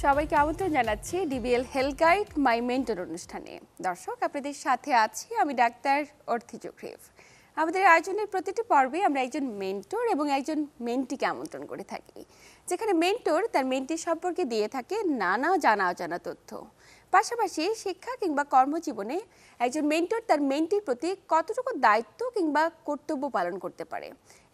সবাইকে আমন্ত্রণ জানাচ্ছি ডিবিএল হেলথ গাইড মাই মেন্টর অনুষ্ঠানে। দর্শক, আপনাদের সাথে আছি আমি ডাক্তার অর্থি জোখরিফ। আমাদের আয়োজনের প্রতিটি পর্বে আমরা একজন মেন্টর এবং একজন মেন্টিকে আমন্ত্রণ করে থাকি, যেখানে মেন্টর তার মেন্টি সম্পর্কে দিয়ে থাকে নানা জানা অজানা তথ্য। পাশাপাশি শিক্ষা কিংবা কর্মজীবনে একজন মেন্টর তার মেন্টির প্রতি কতটুকু দায়িত্ব কিংবা কর্তব্য পালন করতে পারে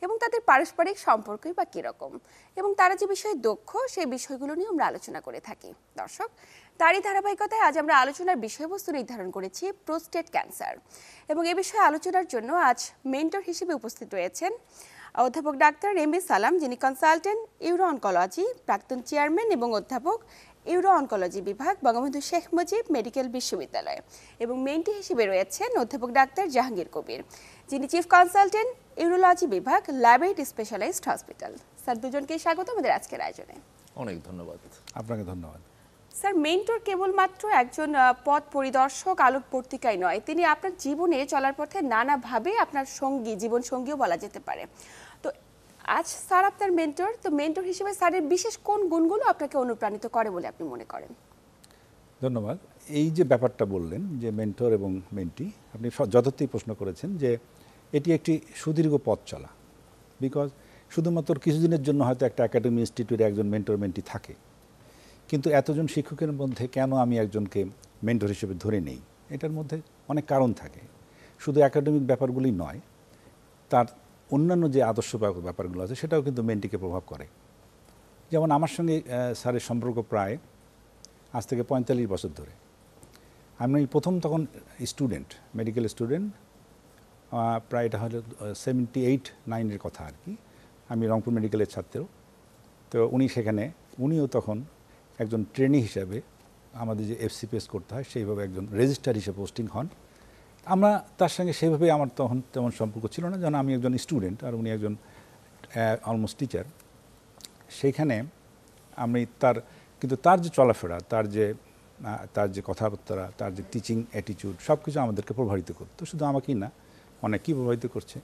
এবং তাদের পারস্পরিক সম্পর্কই বা কীরকম, এবং তারা যে বিষয়ে দক্ষ সেই বিষয়গুলো নিয়ে আমরা আলোচনা করে থাকি। দর্শক, তারই ধারাবাহিকতায় আজ আমরা আলোচনার বিষয়বস্তু নির্ধারণ করেছি প্রোস্টেট ক্যান্সার, এবং এ বিষয়ে আলোচনার জন্য আজ মেন্টর হিসেবে উপস্থিত রয়েছেন অধ্যাপক ডাক্তার এম বি সালাম, যিনি কনসালটেন্ট ইউরো অনকোলজি, প্রাক্তন চেয়ারম্যান এবং অধ্যাপক ইউরো অনকোলজি বিভাগ, বঙ্গবন্ধু শেখ মুজিব মেডিকেল বিশ্ববিদ্যালয়, এবং মেন্টি হিসেবে রয়েছেন অধ্যাপক ডাক্তার জাহাঙ্গীর কবির, যিনি চিফ কনসালটেন্ট ইউরোলজি বিভাগ, ল্যাবরেটরি স্পেশালাইজড হসপিটাল। স্যার, দুজনকে স্বাগত আমাদের আজকের আয়োজনে। অনেক ধন্যবাদ। আপনাকে ধন্যবাদ। স্যার, মেন্টর কেবলমাত্র একজন পথ পরিদর্শক, আলোকবর্তিকাই নয়, তিনি আপনার জীবনে চলার পথে নানাভাবে আপনার সঙ্গী, জীবন সঙ্গীও বলা যেতে পারে। তো আজ স্যার আপনার মেন্টর, তো মেন্টর হিসেবে স্যারের বিশেষ কোন গুণগুলো আপনাকে অনুপ্রাণিত করে বলে আপনি মনে করেন? ধন্যবাদ। এই যে ব্যাপারটা বললেন যে মেন্টর এবং মেন্টি, আপনি যথার্থই প্রশ্ন করেছেন যে এটি একটি সুদীর্ঘ পথ চলা। বিকজ শুধুমাত্র কিছুদিনের জন্য হয়তো একটা একাডেমি ইনস্টিটিউটে একজন মেন্টর মেন্টি থাকে, কিন্তু এতজন শিক্ষকের মধ্যে কেন আমি একজনকে মেন্টর হিসেবে ধরে নেই, এটার মধ্যে অনেক কারণ থাকে। শুধু একাডেমিক ব্যাপারগুলি নয়, তার অন্যান্য যে আদর্শ ব্যাপারগুলো আছে সেটাও কিন্তু মেন্টিকে প্রভাব করে। যেমন আমার সঙ্গে স্যারের সম্পর্ক প্রায় আজ থেকে 45 বছর ধরে। আমি প্রথম তখন স্টুডেন্ট, মেডিকেল স্টুডেন্ট, প্রায় এটা হলো 78-9 কথা আর কি। আমি রংপুর মেডিকেলের ছাত্র। তো উনিও তখন একজন ট্রেনি হিসাবে আমাদের যে এফসিপিএস করতে হয় সেইভাবে একজন রেজিস্ট্রার হিসেবে পোস্টিং হন। আমরা তার সঙ্গে সেভাবে আমার তখন তেমন সম্পর্ক ছিল না, যেন আমি একজন স্টুডেন্ট আর উনি একজন অলমোস্ট টিচার। সেইখানে আমি কিন্তু তার যে চলাফেরা, তার যে কথাবার্তা, তার যে টিচিং অ্যাটিটিউড, সব কিছু আমাদেরকে প্রভাবিত করতো। শুধু আমাকেই না, অনেকেই প্রভাবিত করছে।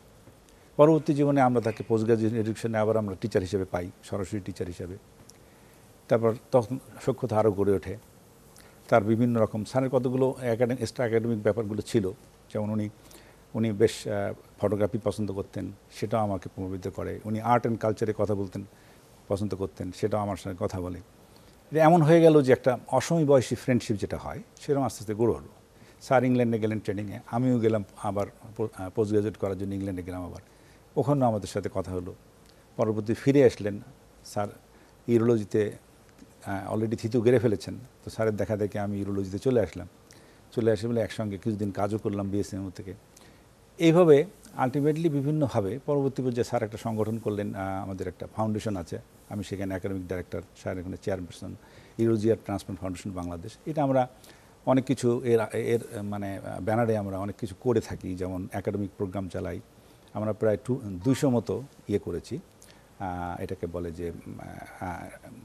পরবর্তী জীবনে আমরা তাকে পোস্ট গ্রাজুয়েট এডুকেশনে আবার আমরা টিচার হিসেবে পাই, সরাসরি টিচার হিসেবে। তারপর তখন সক্ষতা আরও গড়ে ওঠে। তার বিভিন্ন রকম স্যারের কতগুলো এক্সট্রা একাডেমিক ব্যাপারগুলো ছিল, যেমন উনি বেশ ফটোগ্রাফি পছন্দ করতেন, সেটাও আমাকে প্রভাবিত করে। উনি আর্ট অ্যান্ড কালচারে কথা বলতেন, পছন্দ করতেন, সেটাও আমার সঙ্গে কথা বলে। এটা এমন হয়ে গেল যে একটা অসময় বয়সী ফ্রেন্ডশিপ যেটা হয় সেরকম আস্তে আস্তে গড়ে হলো। স্যার ইংল্যান্ডে গেলেন ট্রেনিংয়ে, আমিও গেলাম আবার পোস্ট গ্রাজুয়েট করার জন্য ইংল্যান্ডে গেলাম আবার, ওখানেও আমাদের সাথে কথা হলো। পরবর্তী ফিরে আসলেন স্যার, ইউরোলজিতে অলরেডি থিতু গেড়ে ফেলেছেন। তো স্যারের দেখা দেখে আমি ইউরোলজিতে চলে আসে বলে একসঙ্গে কিছুদিন কাজও করলাম বিএসএমও থেকে। এইভাবে আলটিমেটলি বিভিন্নভাবে পরবর্তী পর্যায়ে স্যার একটা সংগঠন করলেন, আমাদের একটা ফাউন্ডেশন আছে, আমি সেখানে একাডেমিক ডাইরেক্টর, স্যার এখানে চেয়ারপারসন, ইউরোলজি আর ট্রান্সপ্লান্ট ফাউন্ডেশন বাংলাদেশ। এটা আমরা অনেক কিছু এর মানে ব্যানারে আমরা অনেক কিছু করে থাকি, যেমন একাডেমিক প্রোগ্রাম চালাই। আমরা প্রায় 200 মতো করেছি। এটাকে বলে যে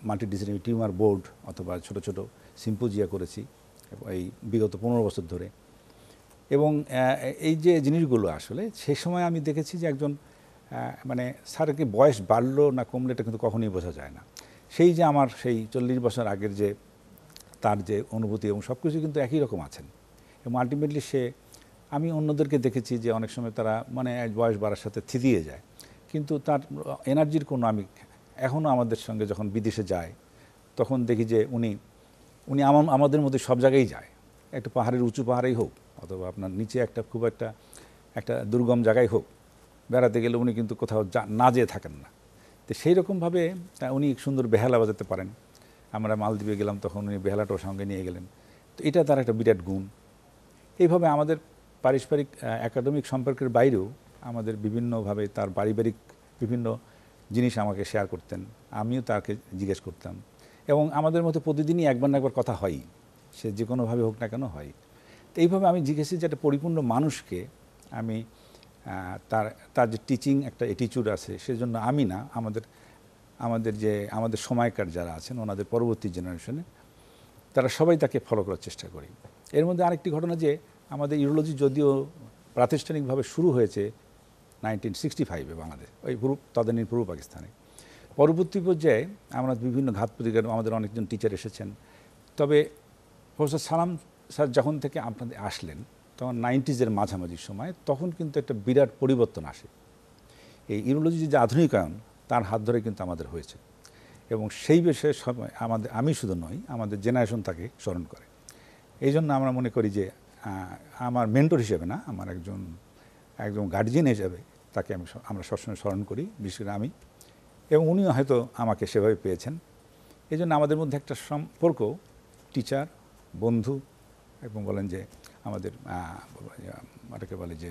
মাল্টিডিসিপ্লিনারি টিউমার বোর্ড অথবা ছোট ছোট সিম্পোজিয়া করেছি এই বিগত 15 বছর ধরে। এবং এই যে জিনিসগুলো আসলে সেই সময় আমি দেখেছি যে একজন মানে স্যারকে বয়স বাড়লো না কমলে এটা কিন্তু কখনোই বোঝা যায় না। সেই যে আমার সেই 40 বছর আগের যে তার যে অনুভূতি এবং সব কিছু কিন্তু একই রকম আছেন। এবং আলটিমেটলি আমি অন্যদেরকে দেখেছি যে অনেক সময় তারা মানে বয়স বাড়ার সাথে থিতিয়ে যায়, কিন্তু তার এনার্জির কোনো আমি এখনও আমাদের সঙ্গে যখন বিদেশে যায় তখন দেখি যে উনি আমাদের মধ্যে সব জায়গায় যায়। একটা পাহাড়ের উঁচু পাহাড়েই হোক অথবা আপনার নিচে খুব একটা দুর্গম জায়গায় হোক, বেড়াতে গেলে উনি কিন্তু কোথাও না যেয়ে থাকেন না। তো সেই রকমভাবে উনি সুন্দর বেহালা বাজাতে পারেন। আমরা মালদ্বীপে গেলাম তখন উনি বেহালাটাও সঙ্গে নিয়ে গেলেন। তো এটা তার একটা বিরাট গুণ। এইভাবে আমাদের পারস্পরিক একাডেমিক সম্পর্কের বাইরেও আমাদের বিভিন্নভাবে তার পারিবারিক বিভিন্ন জিনিস আমাকে শেয়ার করতেন, আমিও তাকে জিজ্ঞেস করতাম। এবং আমাদের মধ্যে প্রতিদিনই একবার না একবার কথা হয়, সে যে কোনোভাবে হোক না কেন হয়। তো এইভাবে আমি জিজ্ঞেসি যে একটা পরিপূর্ণ মানুষকে আমি তার যে টিচিং একটা অ্যাটিটিউড আছে সেজন্য আমি না, আমাদের সময়কার যারা আছেন ওনাদের পরবর্তী জেনারেশনে তারা সবাই তাকে ফলো করার চেষ্টা করি। এর মধ্যে আরেকটি ঘটনা যে আমাদের ইউরোলজি যদিও প্রাতিষ্ঠানিকভাবে শুরু হয়েছে 1965-এ বাংলাদেশ, ওই তদানীর পূর্ব পাকিস্তানে। পরবর্তী পর্যায়ে আমরা বিভিন্ন ঘাত প্রতিঘাত, আমাদের অনেকজন টিচার এসেছেন। তবে প্রফেসর সালাম স্যার যখন থেকে আপনাদের আসলেন তখন 90s মাঝামাঝি সময়, তখন কিন্তু একটা বিরাট পরিবর্তন আসে। এই ইউরোলজি যে আধুনিকায়ন তার হাত ধরে কিন্তু আমাদের হয়েছে, এবং সেই বিষয়ে সময় আমি শুধু নই, আমাদের জেনারেশন তাকে স্মরণ করে। এই জন্য আমরা মনে করি যে আমার মেন্টর হিসেবে না, আমার একজন গার্জিয়ান হিসেবে তাকে আমরা সবসময় স্মরণ করি, বিশেষ করে আমি, এবং উনিও হয়তো আমাকে সেভাবে পেয়েছেন। এই জন্য আমাদের মধ্যে একটা সম্পর্ক, টিচার, বন্ধু, এবং বলেন যে আমাদের এটাকে বলে যে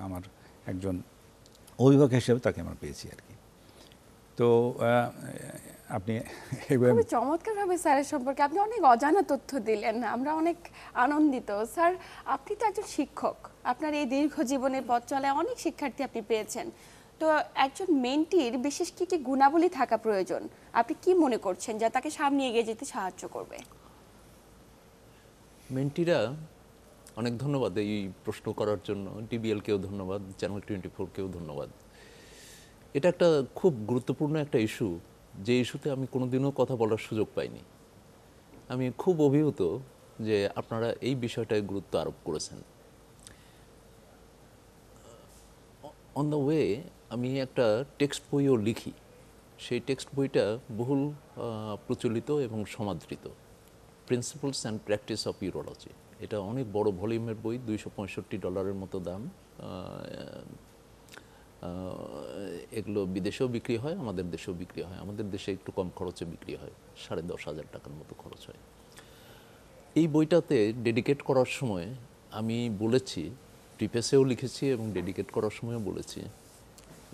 আমার একজন অভিভাবক হিসেবে তাকে আমরা পেয়েছি আর কি। তো আপনি খুবই চমৎকারভাবে স্যারের সম্পর্কে আপনি অনেক অজানা তথ্য দিলেন, আমরা অনেক আনন্দিত। স্যার, আপনি তো একজন শিক্ষক, আপনার এই দীর্ঘ জীবনের পথ চলায় অনেক শিক্ষার্থী আপনি পেয়েছেন। তো একজন মেন্টির বিশেষ কি কি গুণাবলী থাকা প্রয়োজন, আপনি কি মনে করছেন যা তাকে সামনে এগিয়ে যেতে সাহায্য করবে? মেন্টিরা, অনেক ধন্যবাদ এই প্রশ্ন করার জন্য। ডিবিএলকেও ধন্যবাদ, চ্যানেল 24কেও ধন্যবাদ। এটা একটা খুব গুরুত্বপূর্ণ একটা ইস্যু, যে ইস্যুতে আমি কোনোদিনও কথা বলার সুযোগ পাইনি। আমি খুব অভিভূত যে আপনারা এই বিষয়টায় গুরুত্ব আরোপ করেছেন। অন দ্য ওয়ে আমি একটা টেক্সট বইও লিখি, সেই টেক্সট বইটা বহুল প্রচলিত এবং সমাদৃত, principles and practice of urology. এটা অনেক বড় ভলিউমের বই, $265 মতো দাম। এগুলো বিদেশেও বিক্রি হয়, আমাদের দেশেও বিক্রি হয়। আমাদের দেশে একটু কম খরচে বিক্রি হয়, 10,500 টাকার মতো খরচ হয়। এই বইটাতে ডেডিকেট করার সময় আমি বলেছি, প্রিফেসেও লিখেছি এবং ডেডিকেট করার সময়ও বলেছি,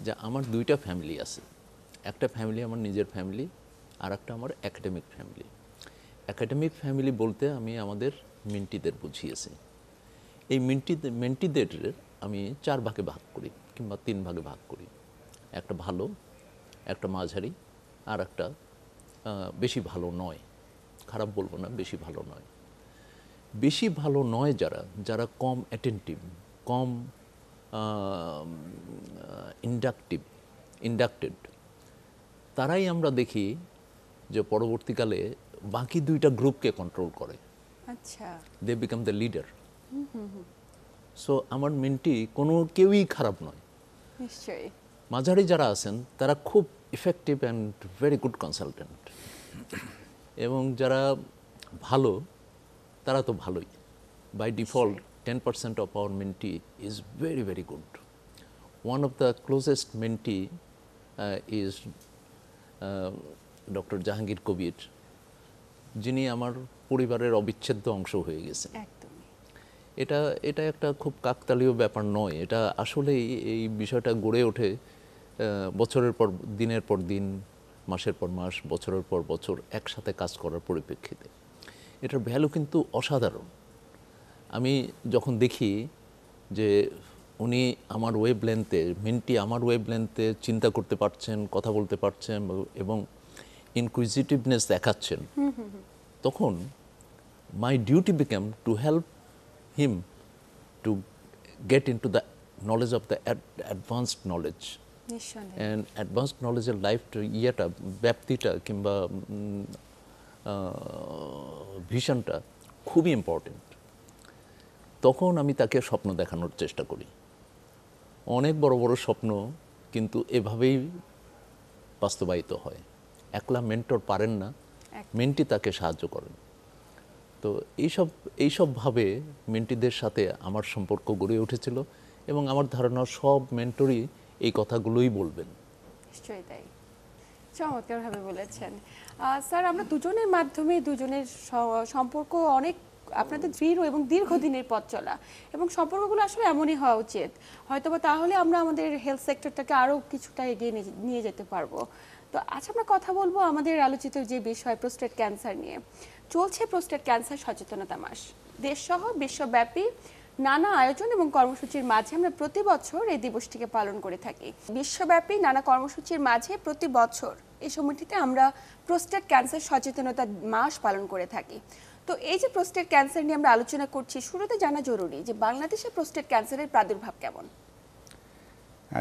যে আমার দুইটা ফ্যামিলি আছে। একটা ফ্যামিলি আমার নিজের ফ্যামিলি, আর একটা আমার একাডেমিক ফ্যামিলি। একাডেমিক ফ্যামিলি বলতে আমি আমাদের মেন্টিদের বুঝিয়েছি। এই মেন্টিদের আমি 4 ভাগে ভাগ করি, কিংবা 3 ভাগে ভাগ করি। একটা ভালো, একটা মাঝারি, আর একটা বেশি ভালো নয়। খারাপ বলবো না, বেশি ভালো নয়। বেশি ভালো নয় যারা কম অ্যাটেন্টিভ, কম ইন্ডাক্টেড, তারাই আমরা দেখি যে পরবর্তীকালে বাকি দুইটা গ্রুপকে কন্ট্রোল করে। আচ্ছা, they become the leader. So আমার মেন্টি কেউই খারাপ নয়। নিশ্চয়ই। মাঝারি যারা আছেন তারা খুব effective and very good consultant, এবং যারা ভালো তারা তো ভালোই। By default 10% of our mentee is very, very good. One of the closest mentee is Dr. Jahangir Kobir, যিনি আমার পরিবারের অবিচ্ছেদ্য অংশ হয়ে গেছেন। একদমই। এটা একটা খুব কাকতালীয় ব্যাপার নয়। এটা আসলেই এই বিষয়টা গড়ে ওঠে বছরের পর দিনের পর দিন, মাসের পর মাস, বছরের পর বছর একসাথে কাজ করার পরিপ্রেক্ষিতে। এটার ভ্যালু কিন্তু অসাধারণ। আমি যখন দেখি যে উনি আমার ওয়েভলেন্থে, মেন্টি আমার ওয়েভলেন্থে চিন্তা করতে পারছেন, কথা বলতে পারছেন এবং ইনকুইজিটিভনেস দেখাচ্ছেন, তখন my duty become to help him to get into the knowledge of the advanced knowledge. নিঃসন্দেহে। অ্যান্ড অ্যাডভান্সড নলেজের ব্যাপ্তিটা কিংবা ভিশনটা খুবই ইম্পর্টেন্ট। তখন আমি তাকে স্বপ্ন দেখানোর চেষ্টা করি, অনেক বড় বড় স্বপ্ন, কিন্তু এভাবেই বাস্তবায়িত হয়। একলা মেন্টর পারেন না, মেন্টি তাকে সাহায্য করেন। তো এইসবভাবে মেন্টিদের সাথে আমার সম্পর্ক গড়ে উঠেছিল, এবং আমার ধারণা সব মেন্টরই এই কথাগুলোই বলবেন। নিশ্চয়ই তাই। চমৎকারভাবে বলেছেন স্যার। আমরা দুজনের মাধ্যমে দুজনের সম্পর্ক অনেক আপনাদের দৃঢ় এবং দীর্ঘদিনের পথ চলা, এবং সম্পর্কগুলো আসলে এমনই হওয়া উচিত। হয়তোবা তাহলে আমরা আমাদের হেলথ সেক্টরটাকে আরও কিছুটা এগিয়ে নিয়ে যেতে পারবো। তো আচ্ছা, আমরা কথা বলবো আমাদের আলোচিত যে বিষয় প্রোস্টেট ক্যান্সার নিয়ে। চলছে প্রোস্টেট ক্যান্সার সচেতনতা মাস। দেশসহ বিশ্বব্যাপী নানা আয়োজন এবং কর্মসূচির মাঝে আমরা প্রতি বছর এই দিবসটিকে পালন করে থাকি। বিশ্বব্যাপী নানা কর্মসূচির মাঝে প্রতি বছর এই সময়টিতে আমরা প্রোস্টেট ক্যান্সার সচেতনতা মাস পালন করে থাকি। তো এই যে প্রোস্টেট ক্যান্সার নিয়ে আমরা আলোচনা করছি, শুরুতে জানা জরুরি যে বাংলাদেশে প্রোস্টেট ক্যান্সারের প্রাদুর্ভাব কেমন?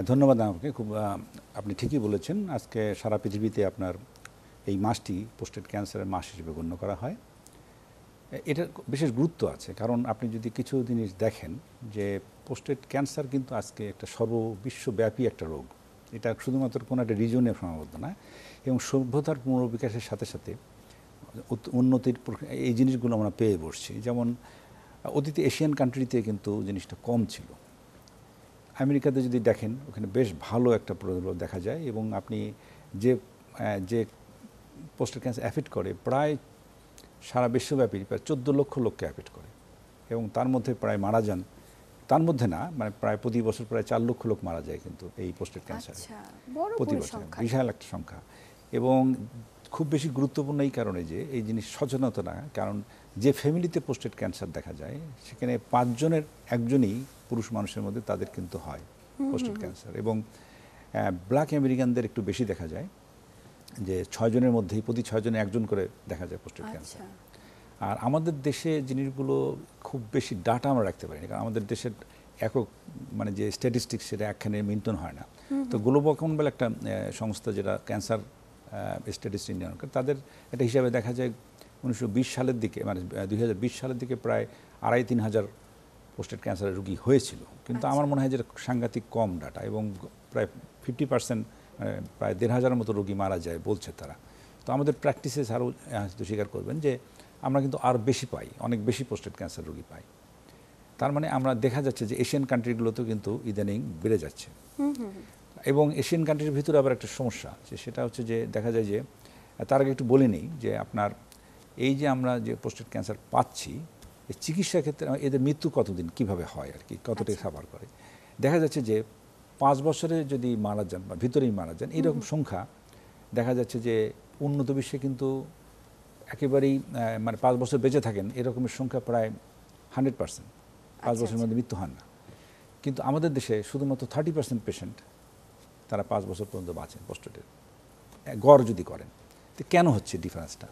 ধন্যবাদ আমাকে খুব আপনি ঠিকই বলেছেন। আজকে সারা পৃথিবীতে আপনার এই মাসটি প্রোস্টেট ক্যান্সারের মাস হিসেবে গণ্য করা হয়। এটার বিশেষ গুরুত্ব আছে, কারণ আপনি যদি কিছু জিনিস দেখেন যে প্রোস্টেট ক্যান্সার কিন্তু আজকে একটা বিশ্বব্যাপী একটা রোগ। এটা শুধুমাত্র কোনো একটা রিজনে সীমাবদ্ধ না, এবং সভ্যতার পুনর্বিকাশের সাথে সাথে উন্নতির এই জিনিসগুলো আমরা পেয়ে বসছি। যেমন অতীতে এশিয়ান কান্ট্রিতে কিন্তু জিনিসটা কম ছিল। আমেরিকাতে যদি দেখেন ওখানে বেশ ভালো একটা প্রভাব দেখা যায়, এবং আপনি যে যে প্রোস্টেট ক্যান্সার অ্যাফেক্ট করে প্রায় সারা বিশ্বব্যাপী প্রায় 14 লক্ষ লোককে অ্যাফেক্ট করে, এবং তার মধ্যে প্রায় মারা যান, তার মধ্যে না মানে প্রায় প্রতি বছর প্রায় 4 লক্ষ লোক মারা যায় কিন্তু এই প্রোস্টেট ক্যান্সারে প্রতি বছর। বিশাল একটা সংখ্যা, এবং খুব বেশি গুরুত্বপূর্ণ এই কারণে যে এই জিনিস সচেতনতা না, কারণ যে ফ্যামিলিতে প্রোস্টেট ক্যান্সার দেখা যায় সেখানে 5 জনের একজনই পুরুষ মানুষের মধ্যে তাদের কিন্তু হয় প্রোস্টেট ক্যান্সার, এবং ব্ল্যাক আমেরিকানদের একটু বেশি দেখা যায়, যে 6 জনের মধ্যেই প্রতি 6 জনে একজন করে দেখা যায় প্রোস্টেট ক্যান্সার। আর আমাদের দেশে জিনিসগুলো খুব বেশি ডাটা আমরা রাখতে পারি না, কারণ আমাদের দেশের একক মানে যে স্ট্যাটিস্টিক্স সেটা একখানে মেনটেন হয় না। তো গ্লোবাকন বলে একটা সংস্থা যেটা ক্যান্সার স্ট্যাটিস্টিক নিয়ন্ত্রণ করে, তাদের একটা হিসাবে দেখা যায় 1920 সালের দিকে মানে 2020 সালের দিকে প্রায় 2,5-3 হাজার প্রোস্টেট ক্যান্সারের রোগী হয়েছিল। কিন্তু আমার মনে হয় যে সাংঘাতিক কম ডাটা, এবং প্রায় 50% প্রায় 1,500-এর মতো রোগী মারা যায় বলছে তারা। তো আমাদের প্র্যাকটিসে আরও স্বীকার করবেন যে আমরা কিন্তু আরও বেশি পাই, অনেক বেশি প্রোস্টেট ক্যান্সার রোগী পাই। তার মানে আমরা দেখা যাচ্ছে যে এশিয়ান কান্ট্রিগুলোতেও কিন্তু ইদানিং বেড়ে যাচ্ছে। এবং এশিয়ান কান্ট্রির ভিতরে আবার একটা সমস্যা, সেটা হচ্ছে যে দেখা যায় যে তার আগে একটু বলে নিই যে আপনার এই যে আমরা যে প্রোস্টেট ক্যান্সার পাচ্ছি, এই চিকিৎসার ক্ষেত্রে এদের মৃত্যু কতদিন কিভাবে হয় আর কি, কতটা সাফার করে। দেখা যাচ্ছে যে 5 বছরে যদি মারা যান বা ভিতরেই মারা যান, এইরকম সংখ্যা দেখা যাচ্ছে যে উন্নত বিশ্বে কিন্তু একেবারেই মানে 5 বছর বেঁচে থাকেন এরকমের সংখ্যা প্রায় 100%, 5 বছরের মধ্যে মৃত্যু হন না। কিন্তু আমাদের দেশে শুধুমাত্র 30% পেশেন্ট তারা 5 বছর পর্যন্ত বাঁচেন প্রোস্টেটের, গড় যদি করেন। তো কেন হচ্ছে ডিফারেন্সটা?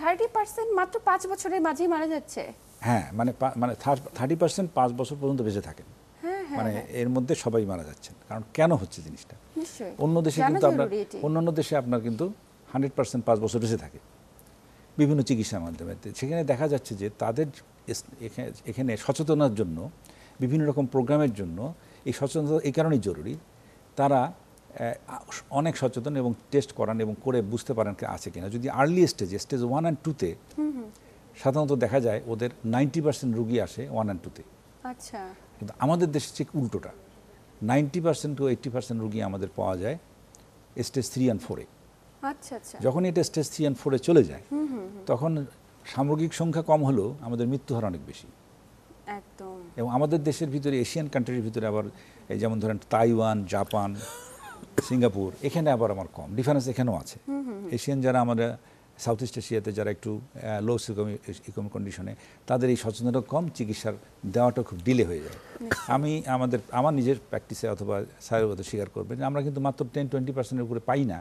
30% মাত্র 5 বছরের মাঝেই মারা যাচ্ছে? হ্যাঁ, মানে 30% 5 বছর পর্যন্ত বেঁচে থাকেন, মানে এর মধ্যে সবাই মারা যাচ্ছেন। কারণ কেন হচ্ছে জিনিসটা? অন্য দেশে কিন্তু আপনার অন্যান্য দেশে আপনার কিন্তু 100% 5 বছর বেঁচে থাকে বিভিন্ন চিকিৎসার মাধ্যমে। সেখানে দেখা যাচ্ছে যে তাদের এখানে সচেতনার জন্য বিভিন্ন রকম প্রোগ্রামের জন্য এই সচেতনতা এই কারণেই জরুরি। তারা অনেক সচেতন এবং টেস্ট করান এবং করে বুঝতে পারেন আছে কিনা। যদি আর্লি স্টেজে স্টেজ 1 and 2-তে সাধারণত দেখা যায় ওদের 90% রোগী আসে 1 and 2-তে। আচ্ছা। কিন্তু আমাদের দেশে ঠিক উল্টোটা, 90% to 80% রোগী আমাদের পাওয়া যায় স্টেজ 3 and 4-এ। আচ্ছা আচ্ছা। যখন এটা স্টেজ 3 and 4-এ চলে যায় তখন সামগ্রিক সংখ্যা কম হলেও আমাদের মৃত্যু হার অনেক বেশি। একদম। এবং আমাদের দেশের ভিতরে এশিয়ান কান্ট্রির ভিতরে আবার এই যেমন ধরেন তাইওয়ান, জাপান, সিঙ্গাপুর, এখানে আবার আমার কম ডিফারেন্স এখানেও আছে। এশিয়ান যারা আমরা সাউথ ইস্ট এশিয়াতে যারা একটু লো ইকোনমিক কন্ডিশনে, তাদের এই সচেতনতা কম, চিকিৎসার দেওয়াটা খুব ডিলে হয়ে যায়। আমার নিজের প্র্যাকটিসে অথবা স্যারের কথা স্বীকার করবেন যে আমরা কিন্তু মাত্র 10-20%-এর উপরে পাই না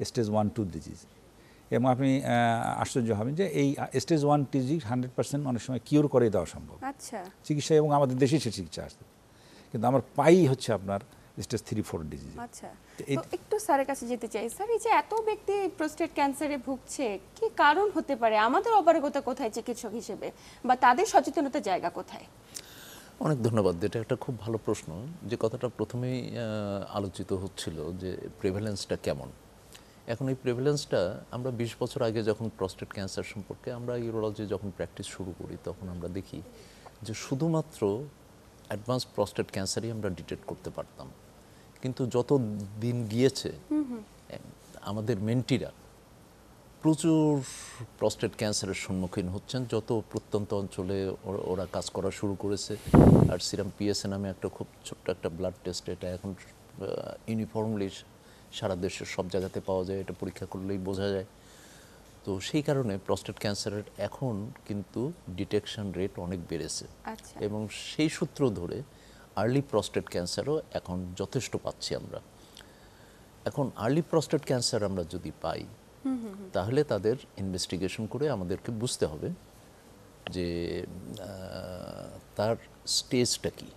স্টেজ 1-2 ডিজিজ। এবং আপনি আশ্চর্য হবেন যে এই স্টেজ 1 ডিজিজ 100% অনেক সময় কিওর করে দেওয়া সম্ভব চিকিৎসা, এবং আমাদের দেশে সে চিকিৎসা আসছে। কিন্তু আমার পাই হচ্ছে আপনার স্টেজ 3-4 ডিজিজ। আচ্ছা, তো একটু স্যারের কাছে যেতে চাই। স্যার, এই যে এত ব্যক্তি প্রোস্টেট ক্যান্সারে ভুগছে, কি কারণ হতে পারে? আমাদের অপারগতা কোথায় চিকিৎসক হিসেবে, বা তাদের সচেতনতার জায়গা কোথায়? অনেক ধন্যবাদ। এটা একটা খুব ভালো প্রশ্ন। যে কথাটা প্রথমেই আলোচিত হচ্ছিল যে প্রেভ্যালেন্সটা কেমন। এখন এই প্রেভ্যালেন্সটা আমরা 20 বছর আগে যখন প্রোস্টেট ক্যান্সার সম্পর্কে আমরা ইউরোলজি যখন প্র্যাকটিস শুরু করি, তখন আমরা দেখি যে শুধুমাত্র অ্যাডভান্স প্রোস্টেট ক্যান্সারই আমরা ডিটেক্ট করতে পারতাম। কিন্তু যত দিন গিয়েছে আমাদের মেন্টিরা প্রচুর প্রোস্টেট ক্যান্সারের সম্মুখীন হচ্ছেন। যত প্রত্যন্ত অঞ্চলে ওরা কাজ করা শুরু করেছে, আর সিরাম পিএসএ নামে একটা খুব ছোট্ট একটা ব্লাড টেস্ট, এটা এখন ইউনিফর্মলি সারা দেশের সব জায়গাতে পাওয়া যায়, এটা পরীক্ষা করলেই বোঝা যায়। তো সেই কারণে প্রোস্টেট ক্যান্সারের এখন কিন্তু ডিটেকশন রেট অনেক বেড়েছে, এবং সেই সূত্র ধরে আর্লি প্রোস্টেট ক্যান্সারও এখন যথেষ্ট পাচ্ছি আমরা। এখন আর্লি প্রোস্টেট ক্যান্সার আমরা যদি পাই, তাহলে তাদের ইনভেস্টিগেশন করে আমাদেরকে বুঝতে হবে যে তার স্টেজটা কি।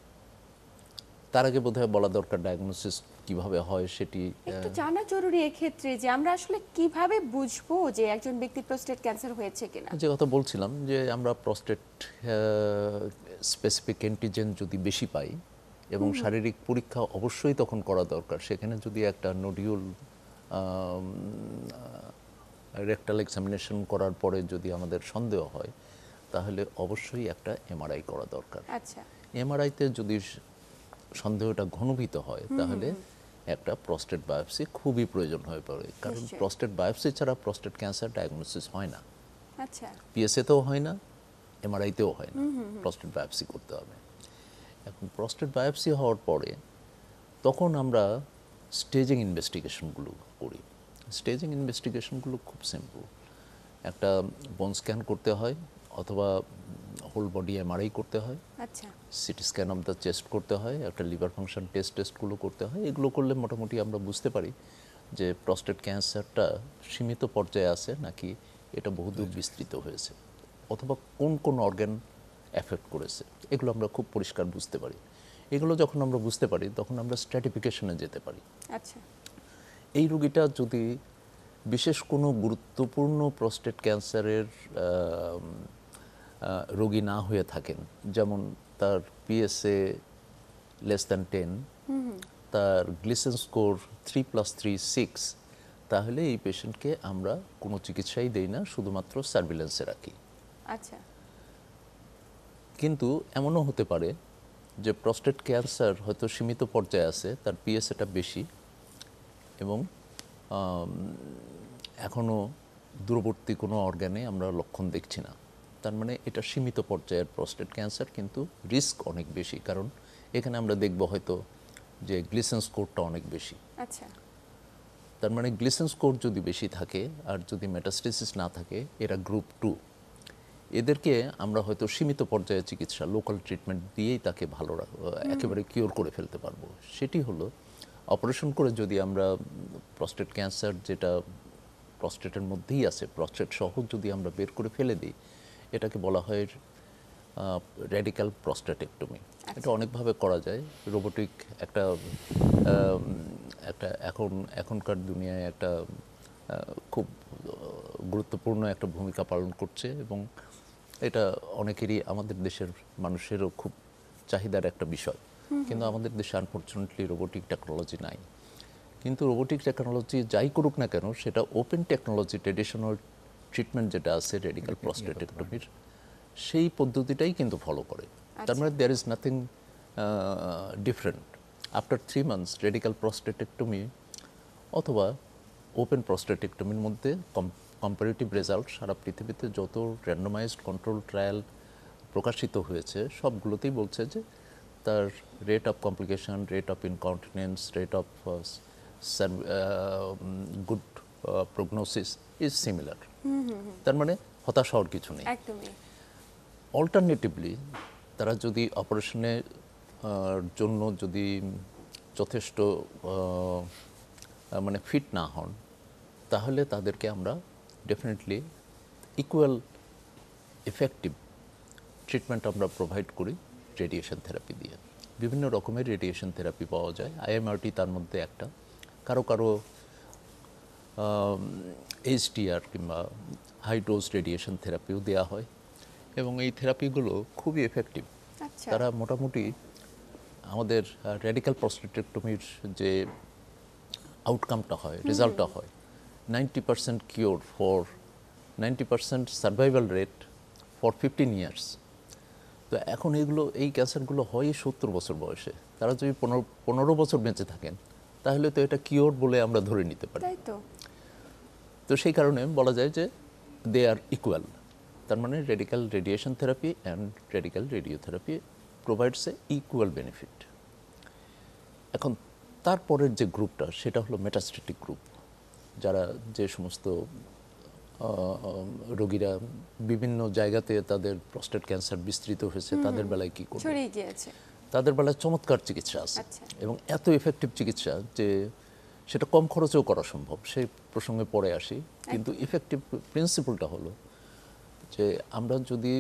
তার আগে বোধহয় বলা দরকার ডায়াগনোসিস কিভাবে হয় সেটি। একটু জানা জরুরি এক্ষেত্রে যে আমরা আসলে কিভাবে বুঝবো যে একজন ব্যক্তির প্রস্টেট ক্যান্সার হয়েছে কিনা। যে কথা বলছিলাম যে আমরা প্রস্টেট স্পেসিফিক অ্যান্টিজেন যদি বেশি পাই এবং শারীরিক পরীক্ষা অবশ্যই তখন করা দরকার। সেখানে যদি একটা নোডিউল রেকটাল এক্সামিনেশন করার পরে যদি আমাদের সন্দেহ হয় তাহলে অবশ্যই একটা এমআরআই করা দরকার। আচ্ছা, এমআরআইতে যদি সন্দেহটা ঘনীভূত হয় তাহলে একটা প্রস্টেট বায়োপসি খুবই প্রয়োজন হয়ে পড়ে, কারণ নিশ্চয়ই। প্রস্টেট বায়োপসি ছাড়া প্রস্টেট ক্যান্সার ডায়াগনোসিস হয় না। আচ্ছা, পিএসএতেও হয় না, এমআরআইতেও হয় না, প্রস্টেট বায়োপসি করতে হবে। এখন প্রস্টেট বায়োপসি হওয়ার পরে তখন আমরা স্টেজিং ইনভেস্টিগেশনগুলো করি। স্টেজিং ইনভেস্টিগেশনগুলো খুব সিম্পল। একটা বোন স্ক্যান করতে হয় অথবা হোল বডি এমআরআই করতে হয়, আচ্ছা, CT scan of the chest করতে হয়, একটা লিভার ফাংশন টেস্টগুলো করতে হয়। এগুলো করলে মোটামুটি আমরা বুঝতে পারি যে প্রস্টেট ক্যান্সারটা সীমিত পর্যায়ে আছে নাকি এটা বহুদূর বিস্তৃত হয়েছে, অথবা কোন কোন অর্গান এফেক্ট করেছে, এগুলো আমরা খুব পরিষ্কার বুঝতে পারি। এগুলো যখন আমরা বুঝতে পারি তখন আমরা স্ট্র্যাটিফিকেশনে যেতে পারি। আচ্ছা, এই রোগীটা যদি বিশেষ কোনো গুরুত্বপূর্ণ প্রস্টেট ক্যান্সারের রোগী না হয়ে থাকেন, যেমন তার পিএসএ লেস দ্যান 10, তার গ্লিসেন স্কোর 3+3 6, তাহলে এই পেশেন্টকে আমরা কোনো চিকিৎসাই দেই না, শুধুমাত্র সার্ভিলেন্সে রাখি। আচ্ছা, কিন্তু এমনও হতে পারে যে প্রস্টেট ক্যান্সার হয়তো সীমিত পর্যায়ে আছে, তার পিএসএটা বেশি এবং এখনও দূরবর্তী কোনো অর্গানে আমরা লক্ষণ দেখছি না। তার মানে এটা সীমিত পর্যায়ের প্রস্টেট ক্যান্সার, কিন্তু রিস্ক অনেক বেশি, কারণ এখানে আমরা দেখব হয়তো যে গ্লিসেন স্কোরটা অনেক বেশি। আচ্ছা, তার মানে গ্লিসেন স্কোর যদি বেশি থাকে আর যদি মেটাস্টেসিস না থাকে, এরা গ্রুপ 2, এদেরকে আমরা হয়তো সীমিত পর্যায়ে চিকিৎসা লোকাল ট্রিটমেন্ট দিয়েই তাকে ভালো একেবারে কিওর করে ফেলতে পারবো। সেটি হলো অপারেশন করে যদি আমরা প্রস্টেট ক্যান্সার যেটা প্রস্টেটের মধ্যেই আছে, প্রস্টেট সহ যদি আমরা বের করে ফেলে দিই, এটাকে বলা হয় রেডিক্যাল প্রস্টেটেক্টমি। এটা অনেকভাবে করা যায়। রোবোটিক একটা এখনকার দুনিয়ায় একটা খুব গুরুত্বপূর্ণ একটা ভূমিকা পালন করছে এবং এটা অনেকেরই, আমাদের দেশের মানুষেরও খুব চাহিদার একটা বিষয়। কিন্তু আমাদের দেশে আনফর্চুনেটলি রোবোটিক টেকনোলজি নাই। কিন্তু রোবোটিক টেকনোলজি যাই করুক না কেন, সেটা ওপেন টেকনোলজি, ট্রেডিশনাল ট্রিটমেন্ট যেটা আছে রেডিক্যাল প্রস্টেটেক্টমির, সেই পদ্ধতিটাই কিন্তু ফলো করে। তার মানে there is nothing different. After 3 months radical prostatectomy অথবা ওপেন প্রস্টেটেক্টমির মধ্যে কম্পারেটিভ রেজাল্ট সারা পৃথিবীতে যত র্যান্ডমাইজড কন্ট্রোল ট্রায়াল প্রকাশিত হয়েছে সবগুলোতেই বলছে যে তার rate of complication, rate of incontinence, rate of good prognosis is similar. তার মানে হতাশ হওয়ার কিছু নেই। একদমই। অল্টারনেটিভলি তারা যদি অপারেশনের জন্য যদি যথেষ্ট মানে ফিট না হন, তাহলে তাদেরকে আমরা ডেফিনেটলি ইকুয়াল এফেক্টিভ ট্রিটমেন্ট আমরা প্রোভাইড করি রেডিয়েশন থেরাপি দিয়ে। বিভিন্ন রকমের রেডিয়েশন থেরাপি পাওয়া যায়, আইএমআরটি তার মধ্যে একটা। কারো কারো এইচডিআর কিংবা হাই ডোজ রেডিয়েশন থেরাপিও দেওয়া হয় এবং এই থেরাপিগুলো খুবই এফেক্টিভ। আচ্ছা, তারা মোটামুটি আমাদের রেডিক্যাল প্রস্টেটেক্টমির যে আউটকামটা হয়, রেজাল্টটা হয় 90% cure for 90% survival rate for 15 years। তো এখন এই ক্যান্সারগুলো হয় 70 বছর বয়সে। তারা যদি 15 বছর বেঁচে থাকেন তাহলে তো এটা কিওর বলে আমরা ধরে নিতে পারি। তাই তো। তো সেই কারণে বলা যায় যে দে আর ইকুয়াল। তার মানে radical radiation therapy and radical radiotherapy provides a equal benefit. এখন তারপরের যে গ্রুপটা সেটা হলো মেটাস্টেটিক গ্রুপ, যারা যে সমস্ত রোগীরা বিভিন্ন জায়গাতে তাদের প্রস্টেট ক্যান্সার বিস্তৃত হয়েছে, তাদের বেলায় কী করবে? ছড়িয়ে গিয়েছে। তাদের বেলায় চমৎকার চিকিৎসা আছে আচ্ছা। এবং এত এফেক্টিভ চিকিৎসা যে সেটা কম খরচেও করা সম্ভব। সেই প্রসঙ্গে পরে আসি। কিন্তু ইফেক্টিভ প্রিন্সিপালটা হলো যে আমরা যদি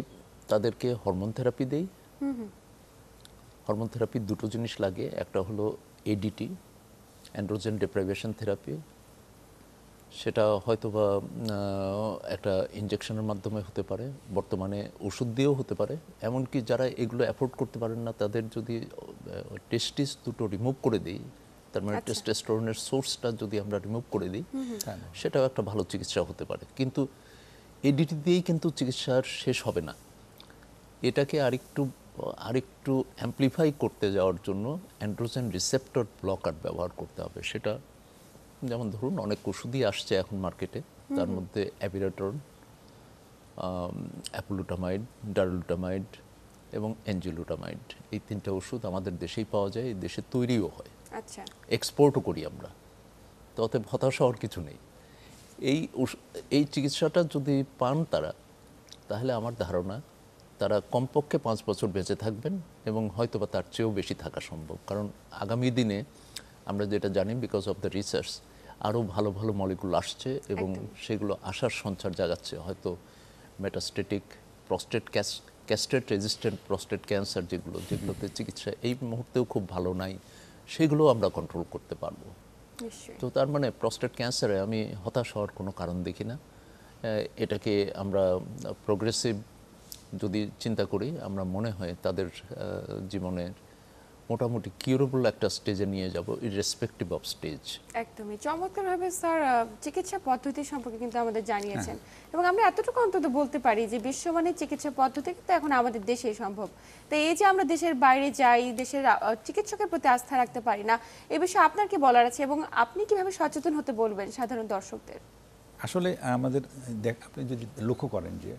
তাদেরকে হরমোন থেরাপি দেই হরমোন থেরাপি দুটো জিনিস লাগে, একটা হলো এডিটি, অ্যান্ড্রোজেন ডেপ্রাইভেশন থেরাপি। সেটা হয়তোবা একটা ইনজেকশনের মাধ্যমে হতে পারে, বর্তমানে ওষুধ দিয়েও হতে পারে। এমনকি যারা এগুলো অ্যাফোর্ড করতে পারেন না, তাদের যদি টেস্টিস দুটো রিমুভ করে দিই, তার মানে আচ্ছা। টেস্টোস্টেরনের সোর্সটা যদি আমরা রিমুভ করে দিই, সেটাও একটা ভালো চিকিৎসা হতে পারে। কিন্তু এডিটি দিয়েই কিন্তু চিকিৎসার শেষ হবে না। এটাকে আরেকটু অ্যাম্প্লিফাই করতে যাওয়ার জন্য অ্যান্ড্রোজেন রিসেপ্টর ব্লকার ব্যবহার করতে হবে। সেটা যেমন ধরুন অনেক ওষুধই আসছে এখন মার্কেটে, তার মধ্যে অ্যাবিরাটন, অ্যাপোলুটামাইড, ডারলুটামাইড এবং এনজিলুটামাইড, এই তিনটা ওষুধ আমাদের দেশেই পাওয়া যায়, এই দেশে তৈরিও হয়, আচ্ছা। এক্সপোর্টও করি আমরা। তো অতএব হতাশ হওয়ার কিছু নেই। এই চিকিৎসাটা যদি পান তারা, তাহলে আমার ধারণা তারা কমপক্ষে 5 বছর বেঁচে থাকবেন এবং হয়তোবা তার চেয়েও বেশি থাকা সম্ভব। কারণ আগামী দিনে আমরা যেটা জানি, বিকজ অফ দ্য রিসার্চ, আরও ভালো ভালো মলিকুল আসছে এবং সেগুলো আসার সঞ্চার জাগাচ্ছে। হয়তো metastatic prostate castrate resistant prostate cancer, যেগুলোতে চিকিৎসা এই মুহূর্তেও খুব ভালো নাই, সেগুলো আমরা কন্ট্রোল করতে পারবো। নিশ্চয়ই। তো তার মানে প্রস্টেট ক্যান্সারে আমি হতাশ হওয়ার কোনো কারণ দেখি না। এটাকে আমরা প্রোগ্রেসিভ যদি চিন্তা করি, আমরা মনে হয় তাদের জীবনের মোটামুটি কিউরেবল একটা স্টেজে নিয়ে যাব, ইররেসপেক্টিভ অফ স্টেজ। একদমই চমৎকারভাবে স্যার চিকিৎসা পদ্ধতি সম্পর্কে কিন্তু আমাদের জানিয়েছেন, এবং আমরা এতটুকু অন্তত বলতে পারি যে বিশ্বমানের চিকিৎসা পদ্ধতি কিন্তু এখন আমাদের দেশেই সম্ভব। তো এই যে আমরা দেশের বাইরে যাই, দেশের চিকিৎসকের প্রতি আস্থা রাখতে পারি না, এ বিষয়ে আপনার কি বলার আছে এবং আপনি কিভাবে সচেতন হতে বলবেন সাধারণ দর্শকদের? আসলে আমাদের আপনি যদি লক্ষ্য করেন যে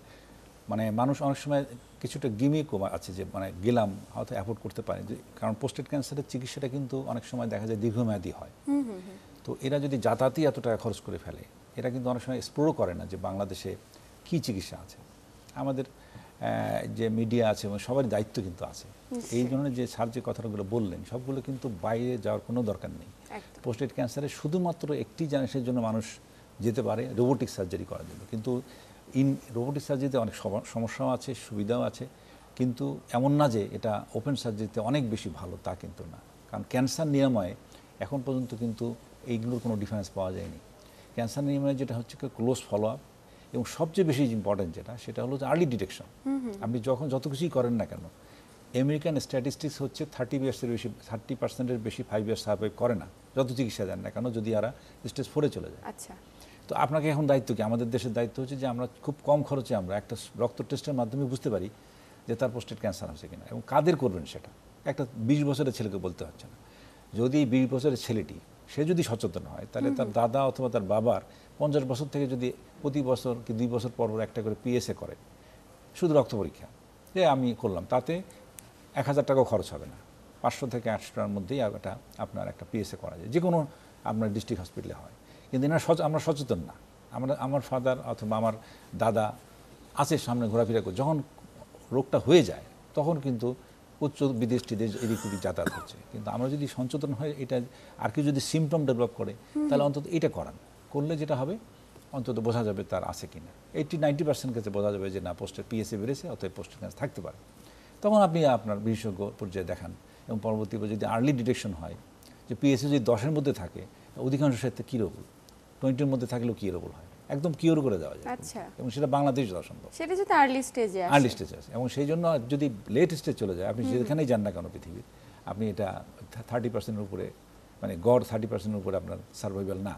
মানে মানুষ অনেক সময় কিছুটা গিমিকও আছে, যে মানে গেলাম হয়তো অ্যাফোর্ড করতে পারে, যে কারণ প্রোস্টেট ক্যান্সারের চিকিৎসাটা কিন্তু অনেক সময় দেখা যায় দীর্ঘমেয়াদী হয়। তো এরা যদি যাতায়াতই এত টাকা খরচ করে ফেলে, এরা কিন্তু অনেক সময় এক্সপ্লোরও করে না যে বাংলাদেশে কি চিকিৎসা আছে। আমাদের যে মিডিয়া আছে এবং সবারই দায়িত্ব কিন্তু আছে। এই জন্য যে স্যার যে কথাগুলো বললেন, সবগুলো কিন্তু বাইরে যাওয়ার কোনো দরকার নেই। প্রোস্টেট ক্যান্সারে শুধুমাত্র একটি জিনিসের জন্য মানুষ যেতে পারে, রোবোটিক সার্জারি করার জন্য। কিন্তু রোবোটিক সার্জারিতে অনেক সমস্যাও আছে, সুবিধাও আছে, কিন্তু এমন না যে এটা ওপেন সার্জারিতে অনেক বেশি ভালো, তা কিন্তু না। কারণ ক্যান্সার নিরাময়ে এখন পর্যন্ত কিন্তু এইগুলোর কোনো ডিফারেন্স পাওয়া যায়নি। ক্যান্সার নিরাময়ে যেটা হচ্ছে ক্লোজ ফলো আপ, এবং সবচেয়ে বেশি ইম্পর্টেন্ট সেটা হলো যে আর্লি ডিটেকশন। আপনি যখন যত কিছুই করেন না কেন, আমেরিকান স্ট্যাটিস্টিক্স হচ্ছে 30% বেশি 5 ইয়ার্স সার্ভাইভ করে না, যত চিকিৎসা দেন না কেন, যদি এরা স্টেজ 4-এ চলে যায়। আচ্ছা। তো আপনাকে এখন দায়িত্ব কি? আমাদের দেশের দায়িত্ব হচ্ছে যে আমরা খুব কম খরচে আমরা একটা রক্ত টেস্টের মাধ্যমে বুঝতে পারি যে তার প্রোস্টেট ক্যান্সার হচ্ছে কিনা, এবং কাদের করবেন সেটা একটা 20 বছরের ছেলেকে বলতে হচ্ছে না। যদি এই 20 বছরের ছেলেটি সে যদি সচেতন হয়, তাহলে তার দাদা অথবা তার বাবার 50 বছর থেকে যদি প্রতি বছর কি 2 বছর পর একটা করে পিএসএ করে, শুধু রক্ত পরীক্ষা যে আমি করলাম, তাতে 1000 টাকাও খরচ হবে না, 500 থেকে 800 টাকার মধ্যেই একটা আপনার একটা পিএসএ করা যায়, যে কোনো আপনার ডিস্ট্রিক্ট হসপিটালে হয়। কিন্তু আমরা সচেতন না। আমার ফাদার অথবা আমার দাদা আছে সামনে ঘোরাফেরা করে, যখন রোগটা হয়ে যায় তখন কিন্তু উচ্চ বিদেশ এদিক ওদিক যাতায়াত হচ্ছে। কিন্তু আমরা যদি সচেতন হয়, এটা আর কি যদি সিমটম ডেভেলপ করে, তাহলে অন্তত এটা করলে যেটা হবে, অন্তত বোঝা যাবে তার আছে কিনা। 80-90% ক্ষেত্রে বোঝা যাবে যে না, পোস্টের পিএসএ বেড়েছে, অতএব পোস্টের ক্যান্সার থাকতে পারে। তখন আপনি আপনার বিশেষজ্ঞ পর্যায়ে দেখান, এবং পরবর্তী যদি আর্লি ডিটেকশন হয়, যে পিএসএ যদি 10-এর মধ্যে থাকে, অধিকাংশ ক্ষেত্রে কিউরেবল, 20-এর মধ্যে থাকলেও কিউরেবল হয়, একদম কিওর করে দেওয়া যায়। আচ্ছা। এবং সেটা বাংলাদেশ দেওয়া সম্ভব, সেটা যদি আর্লি স্টেজে আসে। আর্লি স্টেজে আছে। এবং সেই জন্য যদি লেট স্টেজ চলে যায়, আপনি যেখানেই যান না কেন পৃথিবীর, আপনি এটা 30%-এর উপরে, মানে গড় 30%-এর উপরে আপনার সার্ভাইভাল না।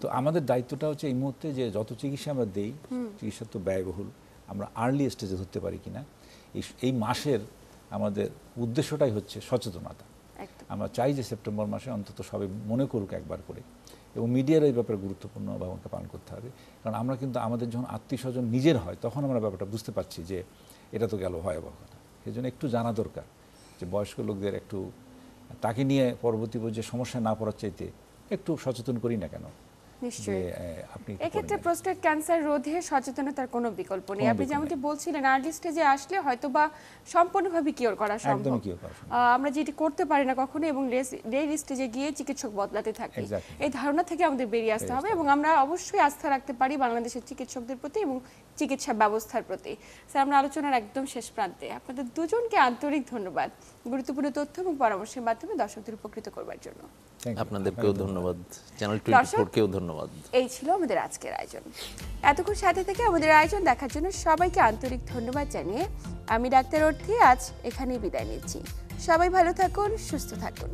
তো আমাদের দায়িত্বটা হচ্ছে এই মুহূর্তে যে যত চিকিৎসা আমরা দেই, চিকিৎসা তো ব্যয়বহুল, আমরা আর্লি স্টেজে ধরতে পারি কিনা। এই মাসের আমাদের উদ্দেশ্যটাই হচ্ছে সচেতনতা। আমরা চাই যে সেপ্টেম্বর মাসে অন্তত সবাই মনে করুক একবার করে, এবং মিডিয়ার এই ব্যাপারে গুরুত্বপূর্ণ ভূমিকা পালন করতে হবে। কারণ আমরা কিন্তু আমাদের যখন আত্মীয় স্বজন নিজের হয়, তখন আমরা ব্যাপারটা বুঝতে পারছি যে এটা তো গেল ভয়াবহ কথা। সেই জন্য একটু জানা দরকার যে বয়স্ক লোকদের একটু তাকে নিয়ে পরবর্তী যে সমস্যায় না পড়ার চাইতে একটু সচেতন করি না কেন, নিশ্চয়ই। আপনি একটু এক্ষেত্রে করে প্রোস্টেট ক্যান্সার রোধে সচেতনতার কোনো বিকল্প নেই। কোনো আপনি বিকল্প যেমনটি নেই। বলছিলেন আর্লি স্টেজে আসলে হয়তো বা সম্পূর্ণভাবে কিওর করা সম্ভব। একদমই কিওর করা সম্ভব। আমরা যেটি করতে পারি না কখনো এবং লেট স্টেজে গিয়ে চিকিৎসক বদলাতে থাকি। Exactly. এই ধারণা থেকে আমাদের বেরিয়ে আসতে হবে এবং আমরা অবশ্যই আস্থা রাখতে পারি বাংলাদেশের চিকিৎসকদের প্রতি এবং চিকিৎসা ব্যবস্থার প্রতি। স্যার, আমরা আলোচনার একদম শেষ প্রান্তে। আপনাদের দুজনকে আন্তরিক ধন্যবাদ গুরুত্বপূর্ণ তথ্য এবং পরামর্শের মাধ্যমে দর্শকদের উপকৃত করবার জন্য। Thank you. আপনাদেরকেও ধন্যবাদ, চ্যানেল দর্শক, 24-কেও ধন্যবাদ। এই ছিল আমাদের আজকের আয়োজন। এতক্ষণ সাথে থেকে আমাদের আয়োজন দেখার জন্য সবাইকে আন্তরিক ধন্যবাদ জানিয়ে আমি ডাক্তার অর্থী আজ এখানেই বিদায় নিচ্ছি। সবাই ভালো থাকুন, সুস্থ থাকুন।